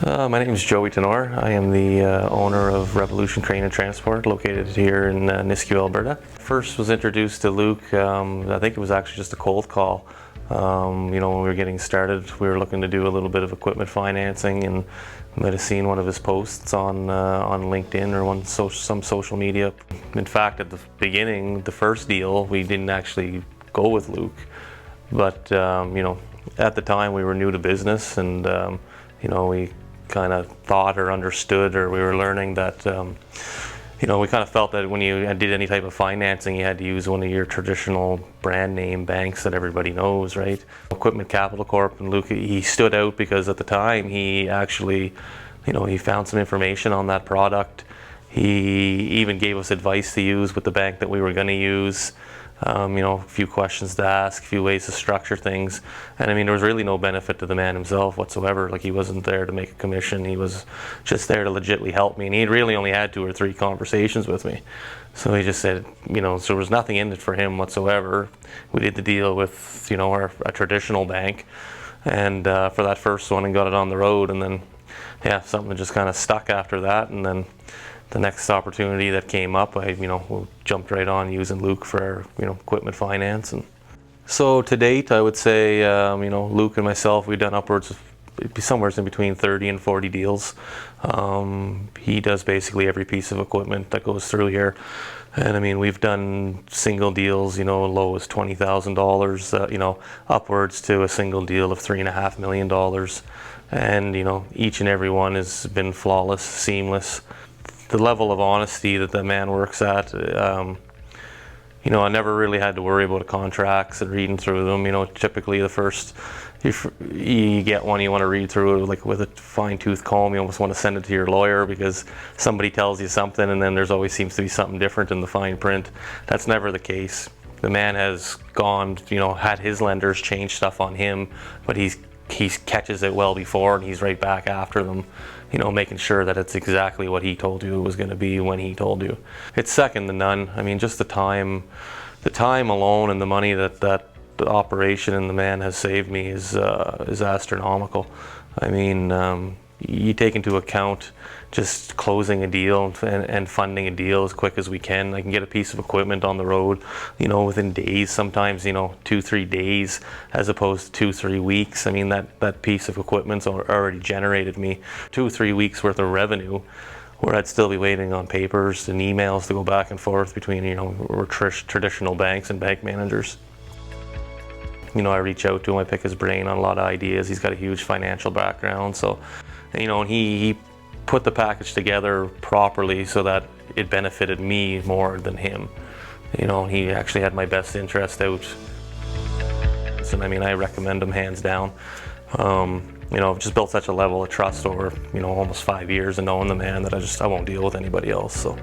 My name is Joey Touesnard. I am the owner of Revolution Crane and Transport, located here in Nisku, Alberta. First was introduced to Luke, I think it was actually just a cold call. When we were getting started, we were looking to do a little bit of equipment financing, and might have seen one of his posts on LinkedIn or some social media. In fact, at the beginning, the first deal, we didn't actually go with Luke, but at the time we were new to business, and we kind of thought or understood, or we were learning that we kind of felt that when you did any type of financing, you had to use one of your traditional brand name banks that everybody knows, right? Equipment Capital Corp, and Luke, he stood out because at the time he actually, he found some information on that product. He even gave us advice to use with the bank that we were going to use. A few questions to ask, a few ways to structure things. And there was really no benefit to the man himself whatsoever. Like, he wasn't there to make a commission. He was just there to legitimately help me. And he really only had 2 or 3 conversations with me. So he just said, so there was nothing in it for him whatsoever. We did the deal with, a traditional bank. And for that first one, and got it on the road. And then, something just kind of stuck after that. And then the next opportunity that came up, I jumped right on using Luke for equipment finance. And so to date, I would say Luke and myself, we've done upwards of, it'd be somewhere in between 30 and 40 deals. He does basically every piece of equipment that goes through here. And we've done single deals, low as $20,000, upwards to a single deal of $3.5 million. And each and every one has been flawless, seamless. The level of honesty that the man works at, I never really had to worry about contracts and reading through them. Typically the first, you get one, you want to read through it like with a fine-tooth comb. You almost want to send it to your lawyer because somebody tells you something, and then there's always seems to be something different in the fine print. That's never the case. The man has gone, had his lenders change stuff on him, but he catches it well before, and he's right back after them, making sure that it's exactly what he told you it was going to be when he told you. It's second to none. Just the time alone and the money that the operation and the man has saved me is astronomical. You take into account just closing a deal and funding a deal as quick as we can. I can get a piece of equipment on the road, within days, sometimes, 2-3 days, as opposed to 2-3 weeks. That piece of equipment's already generated me 2-3 weeks worth of revenue, where I'd still be waiting on papers and emails to go back and forth between, traditional banks and bank managers. I reach out to him, I pick his brain on a lot of ideas. He's got a huge financial background, so, and he put the package together properly so that it benefited me more than him. And he actually had my best interest out. And I recommend him hands down. I've just built such a level of trust over, almost 5 years, and knowing the man that I won't deal with anybody else. So.